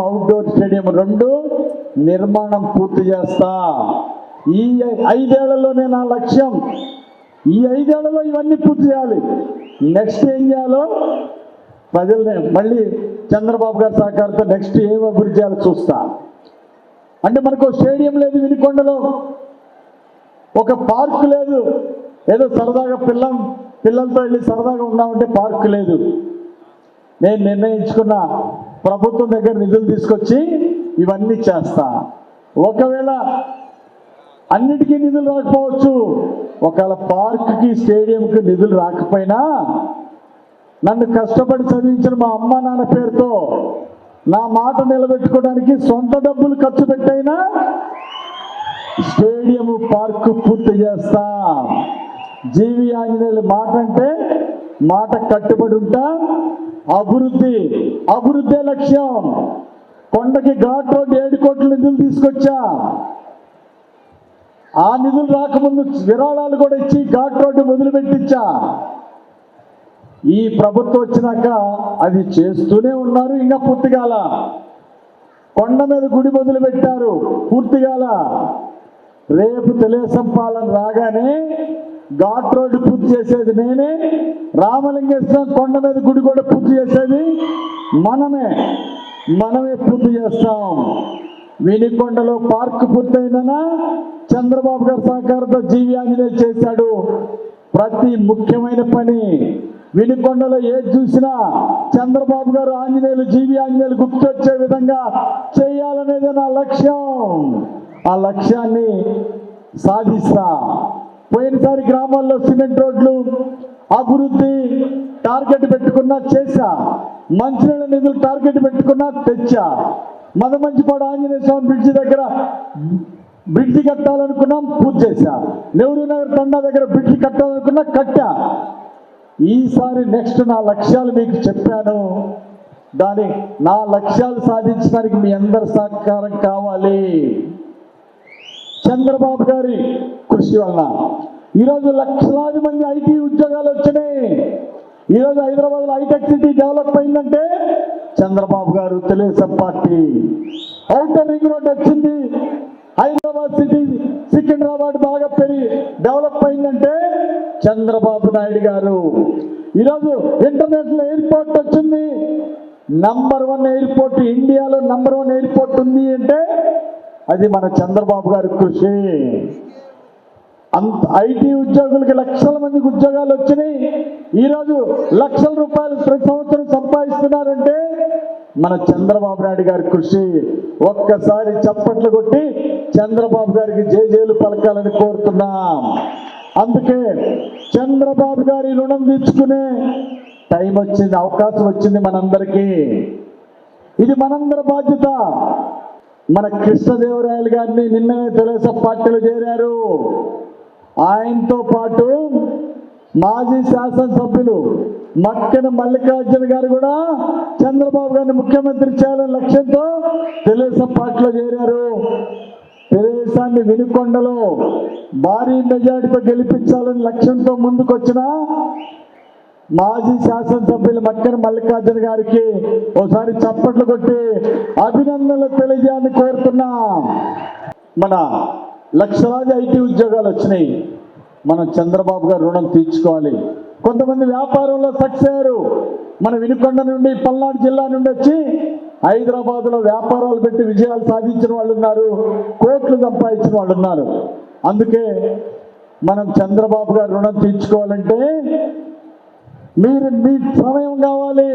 అవుట్డోర్ స్టేడియం 2 నిర్మాణం పూర్తి చేస్తా. ఈ 5 ఏళ్లలోనే నా లక్ష్యం. ఈ 5 ఏళ్లలో ఇవన్నీ పూర్తి చేయాలి. నెక్స్ట్ ఏం చేయాలో ప్రజల్ని మళ్ళీ చంద్రబాబు గారి సహకారంతో నెక్స్ట్ ఏం అభివృద్ధి చేయాలో చూస్తా. అంటే మనకు స్టేడియం లేదు వినుకొండలో, ఒక పార్కు లేదు, ఏదో సరదాగా పిల్లలతో వెళ్ళి సరదాగా ఉన్నామంటే పార్కు లేదు. నేను నిర్ణయించుకున్న ప్రభుత్వం దగ్గర నిధులు తీసుకొచ్చి ఇవన్నీ చేస్తా. ఒకవేళ అన్నిటికీ నిధులు రాకపోవచ్చు, ఒకవేళ పార్కుకి, స్టేడియంకి నిధులు రాకపోయినా నన్ను కష్టపడి చదివించిన మా అమ్మ నాన్న పేరుతో నా మాట నిలబెట్టుకోవడానికి సొంత డబ్బులు ఖర్చు పెట్టైనా స్టేడియం, పార్కు పూర్తి చేస్తా. జీవి ఆంజనేయులు మాట అంటే మాట కట్టుబడి ఉంటా. అభివృద్ధి లక్ష్యం. కొండకి ఘాట్ రోడ్ 7 కోట్ల నిధులు తీసుకొచ్చా. ఆ నిధులు రాకముందు విరాళాలు కూడా ఇచ్చి ఘాట్ రోడ్డు మొదలుపెట్టించా. ఈ ప్రభుత్వం వచ్చినాక అది చేస్తూనే ఉన్నారు. ఇంకా పూర్తిగాల. కొండ మీద గుడి మొదలు పెట్టారు, పూర్తిగాల. రేపు తెలుగుదేశం పాలన రాగానే ఘాట్ రోడ్డు పూర్తి చేసేది నేనే. రామలింగేశ్వర కొండ మీద గుడి కూడా పూర్తి చేసేది మనమే పూర్తి చేస్తాం. వినికొండలో పార్క్ పూర్తయిందనా చంద్రబాబు గారి సహకారంతో జీవి ఆంజనేయులు చేశాడు. ప్రతి ముఖ్యమైన పని వినికొండలో ఏది చూసినా చంద్రబాబు గారు ఆంజనేయులు, జీవి ఆంజనేయులు గుర్తొచ్చే విధంగా చేయాలనేది నా లక్ష్యం. ఆ లక్ష్యాన్ని సాధిస్తా. పోయినసారి గ్రామాల్లో సిమెంట్ రోడ్లు అభివృద్ధి టార్గెట్ పెట్టుకున్నా చేశా. మంచినీళ్ళ నిధులు టార్గెట్ పెట్టుకున్నా తెచ్చా. మదమంచిపాడు ఆంజనేయ స్వామి బ్రిడ్జి దగ్గర బ్రిడ్జి కట్టాలనుకున్నాం, పూర్తి చేశా. నెహ్రూ నగర్ తండా దగ్గర బ్రిడ్జి కట్టాలనుకున్నా, కట్టా. ఈసారి నెక్స్ట్ నా లక్ష్యాలు మీకు చెప్పాను. నా లక్ష్యాలు సాధించడానికి మీ అందరి సహకారం కావాలి. చంద్రబాబు గారి కృషి వలన ఈరోజు లక్షలాది మంది ఐటీ ఉద్యోగాలు వచ్చినాయి. ఈరోజు హైదరాబాద్లో హైటెక్ సిటీ డెవలప్ అయిందంటే చంద్రబాబు గారు, Telugu Desam party. Outer ring road వచ్చింది. హైదరాబాద్ సిటీ సికింద్రాబాద్ బాగా డెవలప్ అయిందంటే చంద్రబాబు నాయుడు గారు. ఈరోజు ఇంటర్నేషనల్ ఎయిర్పోర్ట్ వచ్చింది. నంబర్ 1 ఎయిర్పోర్ట్, ఇండియాలో నంబర్ 1 ఎయిర్పోర్ట్ ఉంది అంటే అది మన చంద్రబాబు గారి కృషి. ఐటీ ఉద్యోగులకి లక్షల మందికి ఉద్యోగాలు వచ్చినాయి. ఈరోజు లక్షల రూపాయలు ప్రతి సంవత్సరం సంపాదిస్తున్నారంటే మన చంద్రబాబు నాయుడు గారి కృషి. ఒక్కసారి చప్పట్లు కొట్టి చంద్రబాబు గారికి జేజేలు పలకాలని కోరుతున్నాం. అందుకే చంద్రబాబు గారి రుణం తీర్చుకునే టైం వచ్చింది, అవకాశం వచ్చింది మనందరికీ. ఇది మనందరి బాధ్యత. మన కృష్ణదేవరాయలు గారిని నిన్ననే తెలుగుదేశం పార్టీలో చేరారు. ఆయనతో పాటు మాజీ శాసనసభ్యులు మక్కెన మల్లికార్జున గారు కూడా చంద్రబాబు గారిని ముఖ్యమంత్రి చేయాలనే లక్ష్యంతో తెలుగుదేశం పార్టీలో చేరారు. తెలుగుదేశాన్ని వినుకొండలో భారీ మెజారిటీతో గెలిపించాలని లక్ష్యంతో ముందుకొచ్చిన మాజీ శాసనసభ్యులు మక్కెన మల్లికార్జున గారికి ఒకసారి చప్పట్లు కొట్టి అభినందనలు తెలియజేయాలని కోరుతున్నా. మన లక్షలాది ఐటీ ఉద్యోగాలు వచ్చినాయి. మనం చంద్రబాబు గారు రుణం తీర్చుకోవాలి. కొంతమంది వ్యాపారంలో సక్సెస్ అయ్యారు. మన వినుకొండ నుండి, పల్నాడు జిల్లా నుండి వచ్చి హైదరాబాద్లో వ్యాపారాలు పెట్టి విజయాలు సాధించిన వాళ్ళు ఉన్నారు, కోట్లు సంపాదించిన వాళ్ళు ఉన్నారు. అందుకే మనం చంద్రబాబు గారు రుణం తీర్చుకోవాలంటే మీ సమయం కావాలి.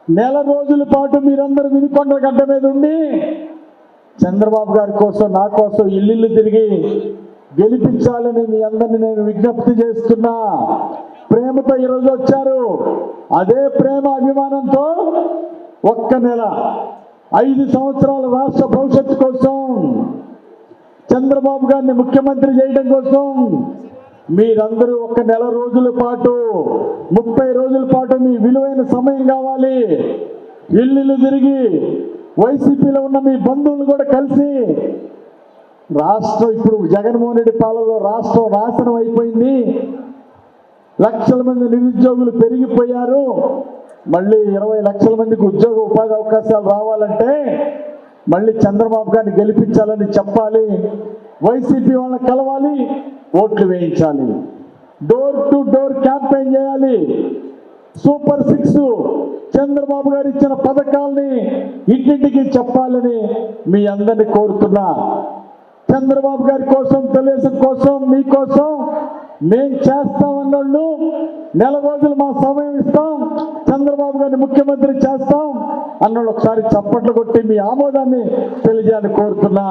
నెల రోజుల పాటు మీరందరూ వినుకొండ గడ్డ మీద ఉండి చంద్రబాబు గారి కోసం, నా కోసం ఇల్లు తిరిగి గెలిపించాలని మీ అందరినీ నేను విజ్ఞప్తి చేస్తున్నా. ప్రేమతో ఈరోజు వచ్చారు. అదే ప్రేమ అభిమానంతో ఒక్క నెల 5 సంవత్సరాల రాష్ట్ర భవిష్యత్తు కోసం, చంద్రబాబు గారిని ముఖ్యమంత్రి చేయడం కోసం మీరందరూ ఒక నెల రోజుల పాటు, 30 రోజుల పాటు మీ విలువైన సమయం కావాలి. ఇల్లు తిరిగి వైసీపీలో ఉన్న మీ బంధువులు కూడా కలిసి, రాష్ట్రం ఇప్పుడు జగన్మోహన్ రెడ్డి పాలనలో రాష్ట్రం నాశనం అయిపోయింది. లక్షల మంది నిరుద్యోగులు పెరిగిపోయారు. మళ్ళీ 20 లక్షల మందికి ఉద్యోగ ఉపాధి అవకాశాలు రావాలంటే మళ్ళీ చంద్రబాబు గారిని గెలిపించాలని చెప్పాలి. వైసీపీ వాళ్ళని కలవాలి, ఓట్లు వేయించాలి. డోర్ టు డోర్ క్యాంపెయిన్ చేయాలి. సూపర్ 6 చంద్రబాబు గారు ఇచ్చిన పథకాల్ని ఇంటింటికి చెప్పాలని మీ అందరినీ కోరుతున్నా. చంద్రబాబు గారి కోసం, తెలుగుదేశం కోసం, మీకోసం మేం చేస్తామన్నోళ్ళు నెల రోజులు మా సమయం ఇస్తాం, చంద్రబాబు గారిని ముఖ్యమంత్రి చేస్తాం అన్నోళ్ళు ఒకసారి చప్పట్లు కొట్టి మీ ఆమోదాన్ని తెలియజేయాలని కోరుతున్నా.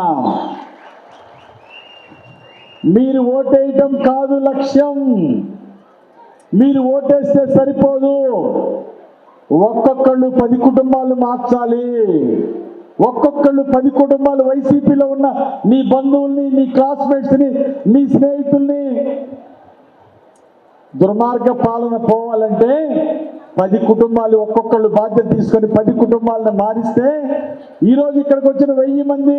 మీరు ఓటేయటం కాదు లక్ష్యం. మీరు ఓటేస్తే సరిపోదు. ఒక్కొక్కళ్ళు 10 కుటుంబాలు మార్చాలి. ఒక్కొక్కళ్ళు 10 కుటుంబాలు వైసీపీలో ఉన్న నీ బంధువుల్ని, నీ క్లాస్మేట్స్ని, నీ స్నేహితుల్ని. దుర్మార్గ పాలన పోవాలంటే 10 కుటుంబాలు ఒక్కొక్కళ్ళు బాధ్యత తీసుకొని 10 కుటుంబాలను మారిస్తే ఈరోజు ఇక్కడికి వచ్చిన 1000 మంది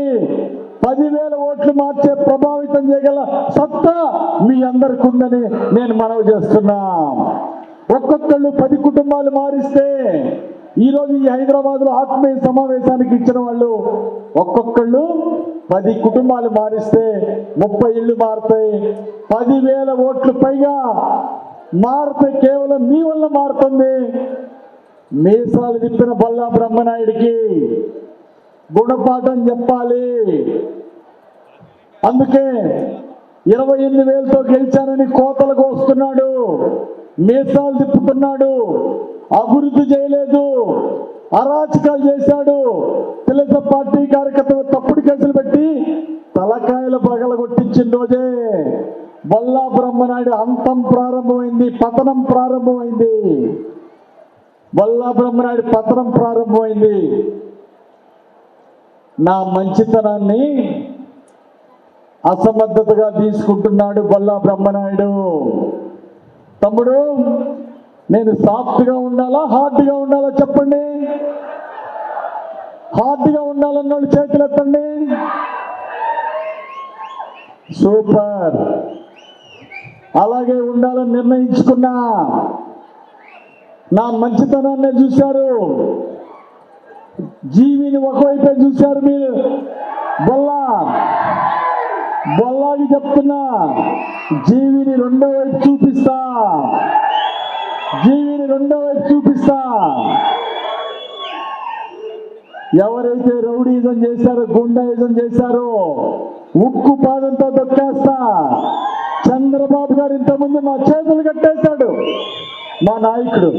10,000 ఓట్లు మార్చే ప్రభావితం చేయగల సత్తా మీ అందరికి ఉందని నేను మనవి చేస్తున్నా. ఒక్కొక్కళ్ళు 10 కుటుంబాలు మారిస్తే ఈరోజు ఈ హైదరాబాద్లో ఆత్మీయ సమావేశానికి ఇచ్చిన వాళ్ళు ఒక్కొక్కళ్ళు 10 కుటుంబాలు మారిస్తే 30 ఇళ్ళు మారుతాయి. 10,000 ఓట్లు పైగా మారితే కేవలం మీ వల్ల మారుతుంది. మీసాలు తిప్పిన బల్లా బ్రహ్మనాయుడికి గుణపాఠం చెప్పాలి. అందుకే 28,000తో గెలిచానని కోతలకు వస్తున్నాడు, మీసాలు తిప్పుతున్నాడు, అభివృద్ధి చేయలేదు, అరాచకాలు చేశాడు. తెలుగుదేశం పార్టీ కార్యకర్తలు తప్పుడు కేసులు పెట్టి తలకాయల పగలగొట్టించిన రోజే బల్లా బ్రహ్మనాయుడు అంతం ప్రారంభమైంది, పతనం ప్రారంభమైంది. బల్లా బ్రహ్మనాయుడు పతనం ప్రారంభమైంది. నా మంచితనాన్ని అసమర్థతగా తీసుకుంటున్నాడు బల్లా బ్రహ్మనాయుడు. తమ్ముడు, నేను సాఫ్ట్గా ఉండాలా, హార్డ్గా ఉండాలా చెప్పండి. హార్డ్గా ఉండాలన్న వాళ్ళు చేతులు ఎత్తండి. సూపర్. అలాగే ఉండాలని నిర్ణయించుకున్నా. నా మంచితనాన్ని చూశారు, జీవిని ఒకవైపే చూశారు మీరు. బొల్లాకి చెప్తున్నా, జీవిని రెండో వైపు చూపిస్తా, జీవిని రెండో వైపు చూపిస్తా. ఎవరైతే రౌడీజం చేశారో, గుండాయిజం చేశారో ఉక్కు పాదంతో దొక్కేస్తా. చంద్రబాబు గారు ఇంతకుముందు మా చేతులు కట్టేశాడు. మా నాయకుడు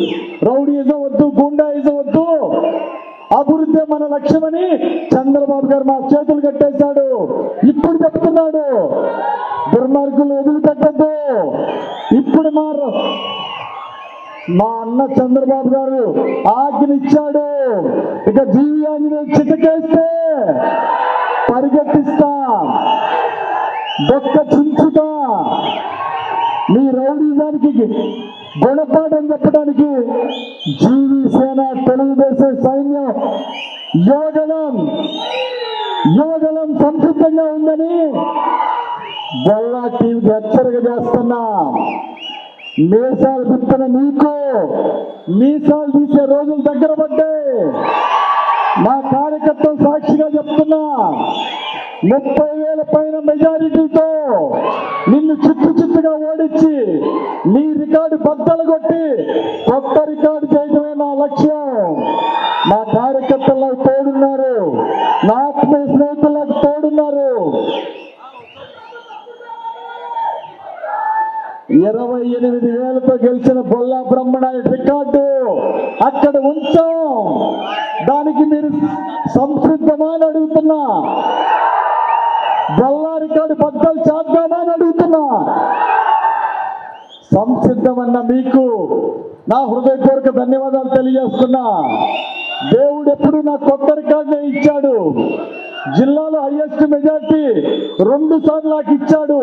రౌడీజం వద్దు, గుండాయిజం వద్దు, అభివృద్ధి మన లక్ష్యమని చంద్రబాబు గారు మా చేతులు కట్టేశాడు. ఇప్పుడు చెప్తున్నాడు, దుర్మార్గులు వదిలిపెట్టద్దు. ఇప్పుడు మా అన్న చంద్రబాబు గారు ఆజ్ఞనిచ్చాడు. ఇక జీవియాన్ని చితకేస్తే పరిగెత్తిస్తా, దొక్క చుంచుతా. మీ రౌడీజానికి గుణపాఠం చెప్పడానికి జీవి సేన, తెలుగుదేశం సైన్యం, యువగలం సంసిద్ధంగా ఉందని బొల్లా టీవీకి హెచ్చరిక చేస్తున్నా. మీసాలు తిప్పిన నీకు మీసాలు తీసే రోజులు దగ్గర పడ్డాయి. మా కార్యకర్తలు సాక్షిగా చెప్తున్నా, 30,000 పైన మెజారిటీతో నిన్ను చిత్తుగా ఓడించి నీ రికార్డు బద్దలు కొట్టి కొత్త రికార్డు చేయడమే నా లక్ష్యం. మా కార్యకర్తలకు తోడున్నారు, నా ఆత్మీయ స్నేహితులకు తోడున్నారు. 28,000తో గెలిచిన బొల్లా బ్రహ్మనాయుడు రికార్డు అక్కడ ఉంచాం. దానికి మీరు సంసిద్ధమా అని అడుగుతున్నా. బొల్లా రికార్డు బద్దలు చేద్దామా అని అడుగుతున్నా. సంసిద్ధమన్న మీకు నా హృదయపూర్వక ధన్యవాదాలు తెలియజేస్తున్నా. దేవుడు ఎప్పుడు నా కొత్త రికార్డునే ఇచ్చాడు. జిల్లాలో హైయెస్ట్ మెజార్టీ 2 సార్లు నాకు ఇచ్చాడు.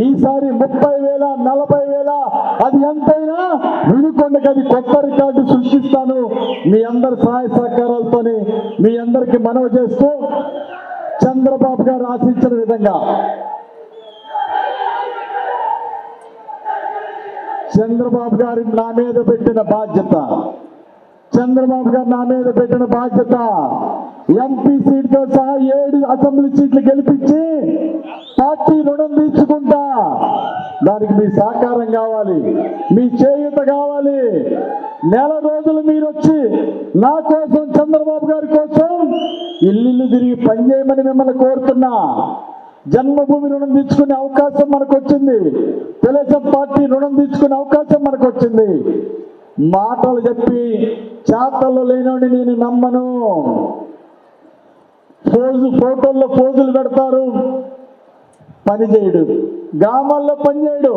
ఈసారి 30,000, 40,000 అది ఎంతైనా వినుకొండకి అది కొత్త రికార్డు సృష్టిస్తాను. మీ అందరి సహాయ సహకారాలతోని మీ అందరికీ మనవి చేస్తూ, చంద్రబాబు గారు ఆశించిన విధంగా చంద్రబాబు గారి నా మీద పెట్టిన బాధ్యత, చంద్రబాబు గారు నా మీద పెట్టిన బాధ్యత ఎంపీ సీట్తో సహా 7 అసెంబ్లీ సీట్లు గెలిపించి పార్టీ రుణం తీర్చుకుంటా. దానికి మీ సహకారం కావాలి, మీ చేయూత కావాలి. నెల రోజులు మీరు వచ్చి నా కోసం, చంద్రబాబు గారి కోసం ఇల్లు తిరిగి పనిచేయమని మిమ్మల్ని కోరుతున్నా. జన్మభూమి రుణం తీర్చుకునే అవకాశం మనకు వచ్చింది. తెలుగుదేశం పార్టీ రుణం తీర్చుకునే అవకాశం మనకు వచ్చింది. మాటలు చెప్పి చేతల్లో లేనోని నేను నమ్మను. ఫోటోల్లో పోజులు పెడతారు, పని చేయడు. గ్రామాల్లో పని చేయడు.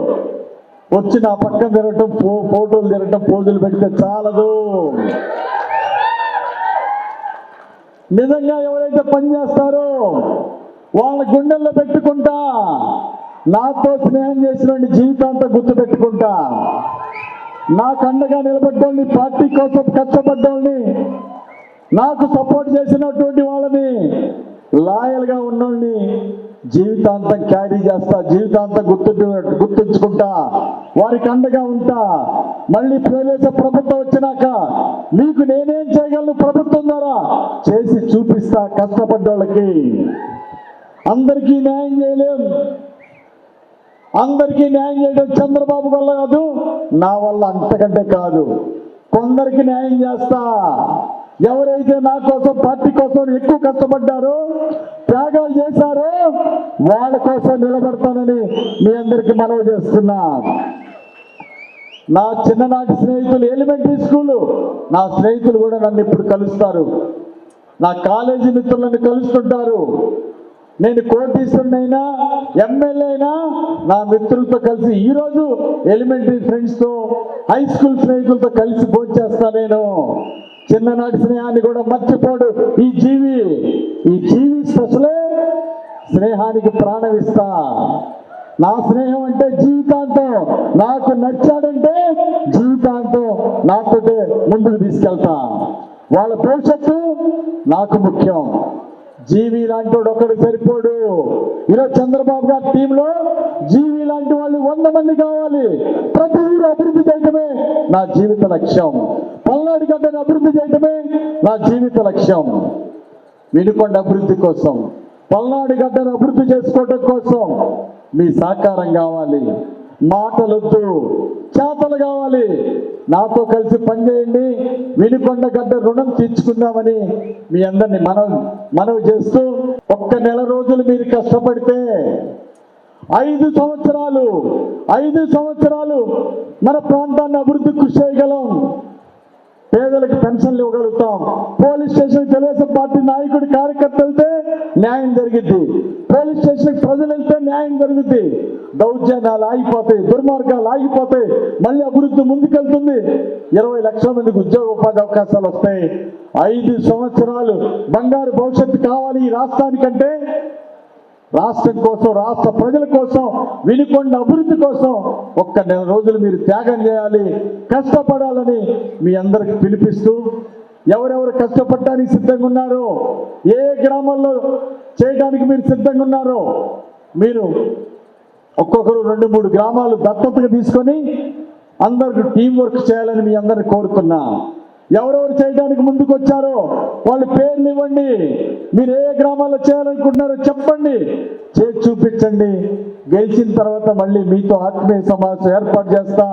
వచ్చి నా పక్కన తిరగటం, ఫోటోలు తిరగటం, పోజులు పెడితే చాలదు. నిజంగా ఎవరైతే పనిచేస్తారో వాళ్ళ గుండెల్లో పెట్టుకుంటా, నాతో స్నేహం చేసిన జీవితాంతం గుర్తు పెట్టుకుంటా, నాకు అండగా నిలబడ్డోళ్ళని, పార్టీ కోసం కష్టపడ్డోళ్ళని, నాకు సపోర్ట్ చేసినటువంటి వాళ్ళని, లాయల్గా ఉన్నోళ్ళని జీవితాంతం క్యారీ చేస్తా, జీవితాంతం గుర్తుంచుకుంటా, వారికి అండగా ఉంటా. మళ్ళీ ప్రవేశ ప్రభుత్వం వచ్చినాక మీకు నేనేం చేయగలను ప్రభుత్వం ద్వారా చేసి చూపిస్తా. కష్టపడ్డోళ్ళకి అందరికీ న్యాయం చేయలేం, అందరికీ న్యాయం చేయడం చంద్రబాబు వల్ల కాదు, నా వల్ల అంతకంటే కాదు. కొందరికి న్యాయం చేస్తా. ఎవరైతే నా కోసం, పార్టీ కోసం ఎక్కువ కష్టపడ్డారో, త్యాగాలు చేశారో వాళ్ళ కోసం నిలబడతానని మీ అందరికీ మనవి చేస్తున్నా. నా చిన్ననాటి స్నేహితులు, ఎలిమెంటరీ స్కూలు నా స్నేహితులు కూడా నన్ను ఇప్పుడు కలుస్తారు, నా కాలేజీ మిత్రులను కలుస్తుంటారు. నేను కోటీశ్వరునైనా, ఎమ్మెల్యే అయినా నా మిత్రులతో కలిసి ఈరోజు ఎలిమెంటరీ ఫ్రెండ్స్తో, హై స్కూల్ స్నేహితులతో కలిసి భోంచేస్తా. నేను చిన్ననాటి స్నేహాన్ని కూడా మర్చిపోడు ఈ జీవి. ఈ జీవి స్పెషలే, స్నేహానికి ప్రాణం ఇస్తా. నా స్నేహం అంటే జీవితాంతం, నాకు నచ్చాడంటే జీవితాంతం నాతోటే ముందుకు తీసుకెళ్తా. వాళ్ళ భవిష్యత్తు నాకు ముఖ్యం. జీవి లాంటి వాడు ఒకడు సరిపోడు. ఈరోజు చంద్రబాబు గారి టీంలో జీవి లాంటి వాళ్ళు 100 మంది కావాలి. ప్రతి ఊరు అభివృద్ధి చేయడమే నా జీవిత లక్ష్యం. పల్నాడు గడ్డను అభివృద్ధి చేయడమే నా జీవిత లక్ష్యం. వినుకొండ అభివృద్ధి కోసం, పల్నాడు గడ్డను అభివృద్ధి చేసుకోవడం కోసం మీ సహకారం కావాలి. మాటలొద్దు, చేతలు కావాలి. నాతో కలిసి పనిచేయండి. వినుకొండ గడ్డ రుణం తీర్చుకుందామని మీ అందరినీ మనవి చేస్తూ, ఒక్క నెల రోజులు మీరు కష్టపడితే 5 సంవత్సరాలు మన ప్రాంతాన్ని అభివృద్ధి కృషి చేయగలం. పేదలకు పెన్షన్లు ఇవ్వగలుగుతాం. పోలీస్ స్టేషన్ తెలుగుదేశం పార్టీ నాయకుడి కార్యకర్త వెళ్తే న్యాయం జరిగిద్ది. పోలీస్ స్టేషన్కి ప్రజలు వెళ్తే న్యాయం జరుగుద్ది. దౌర్జన్యాలు ఆగిపోతాయి, దుర్మార్గాలు ఆగిపోతాయి. మళ్ళీ అభివృద్ధి ముందుకెళ్తుంది. 20 లక్షల మందికి ఉద్యోగ ఉపాధి అవకాశాలు వస్తాయి. 5 సంవత్సరాలు బంగారు భవిష్యత్తు కావాలి ఈ రాష్ట్రానికంటే, రాష్ట్రం కోసం, రాష్ట్ర ప్రజల కోసం, వినుకొండ అభివృద్ధి కోసం ఒక్క నెల రోజులు మీరు త్యాగం చేయాలి, కష్టపడాలని మీ అందరికి పిలిపిస్తూ, ఎవరెవరు కష్టపడటానికి సిద్ధంగా ఉన్నారో, ఏ గ్రామాల్లో చేయడానికి మీరు సిద్ధంగా ఉన్నారో, మీరు ఒక్కొక్కరు 2-3 గ్రామాలు దత్తతగా తీసుకొని అందరికి టీం వర్క్ చేయాలని మీ అందరిని కోరుతున్నా. ఎవరెవరు చేయడానికి ముందుకు వచ్చారో వాళ్ళ పేర్లు ఇవ్వండి. మీరు ఏ గ్రామాల్లో చేయాలనుకుంటున్నారో చెప్పండి, చేసి చూపించండి. గెలిచిన తర్వాత మళ్ళీ మీతో ఆత్మీయ సమావేశం ఏర్పాటు చేస్తా.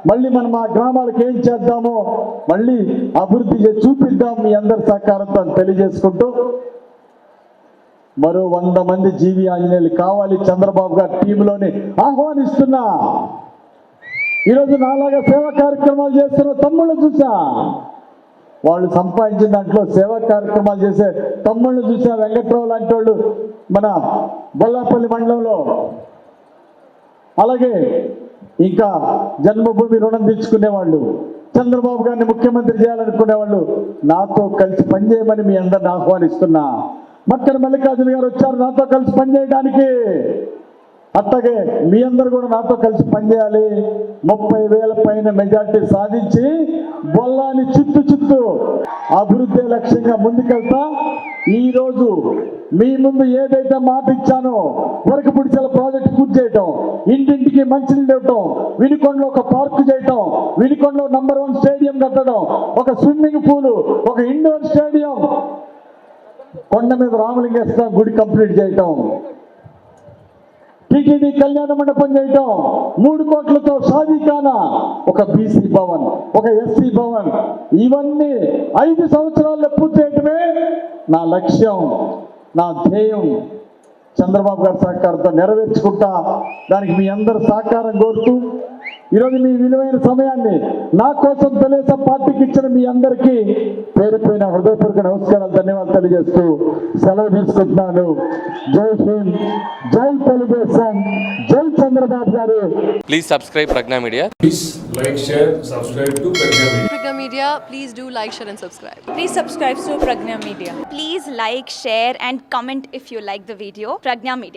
మళ్ళీ మనం ఆ గ్రామాలకు ఏం చేద్దామో మళ్ళీ అభివృద్ధి చేసి చూపిద్దాం మీ అందరి సహకారంతో తెలియజేసుకుంటూ, మరో 100 మంది జీవి ఆంజనేయులు కావాలి చంద్రబాబు గారి టీంలోని ఆహ్వానిస్తున్నా. ఈరోజు నాలాగా సేవా కార్యక్రమాలు చేస్తున్న తమ్ముళ్ళు చూసా, వాళ్ళు సంపాదించిన దాంట్లో సేవా కార్యక్రమాలు చేసే తమ్ముళ్ళు చూసా. వెంకట్రావు లాంటి వాళ్ళు మన బొల్లాపల్లి మండలంలో, అలాగే ఇంకా జన్మభూమి రుణం తీర్చుకునేవాళ్ళు, చంద్రబాబు గారిని ముఖ్యమంత్రి చేయాలనుకునేవాళ్ళు నాతో కలిసి పనిచేయమని మీ అందరిని ఆహ్వానిస్తున్నా. మక్కన మల్లికార్జున గారు వచ్చారు నాతో కలిసి పనిచేయడానికి. అట్లాగే మీ అందరూ కూడా నాతో కలిసి పనిచేయాలి. 30,000 పైన మెజార్టీ సాధించి బొల్లాని చిత్తు అభివృద్ధి లక్ష్యంగా ముందుకెళ్తా. ఈరోజు మీ ముందు ఏదైతే మాట ఇచ్చానో, వరకపుడిచెల ప్రాజెక్టు పూర్తి చేయటం, ఇంటింటికి మంచినీళ్ళు ఇవ్వటం, వినుకొండలో ఒక పార్కు చేయటం, వినుకొండలో నంబర్ 1 స్టేడియం కట్టడం, ఒక స్విమ్మింగ్ పూల్, ఒక ఇండోర్ స్టేడియం, కొండ మీద రామలింగేశ్వర గుడి కంప్లీట్ చేయటం, టీటీడీ కళ్యాణ మండపం చేయటం, 3 కోట్లతో షాదీఖానా, ఒక బీసీ భవన్, ఒక ఎస్సీ భవన్, ఇవన్నీ 5 సంవత్సరాల్లో పూర్తి చేయటమే నా లక్ష్యం, నా ధ్యేయం. చంద్రబాబు గారి సహకారంతో నెరవేర్చుకుంటా. దానికి మీ అందరు సహకారం కోరుతూ ఈరోజు మీ విలువైన సమయాన్ని నా కోసం తెలుగుదేశం పార్టీకి ఇచ్చిన మీ అందరికీ పేరు పైన హృదయపూర్వక నమస్కారాలు, ధన్యవాదాలు తెలియజేస్తూ సెలవు తీసుకుంటున్నాను. జై హింద్, జై తెలుగుదేశం, జై చంద్రబాబు గారు. Please subscribe Pragna Media. Please like, share, subscribe to Pragna Media. Pragna Media, please do like, share and subscribe. Please subscribe to Pragna Media. Please like, share and comment if you like the video. Pragna Media.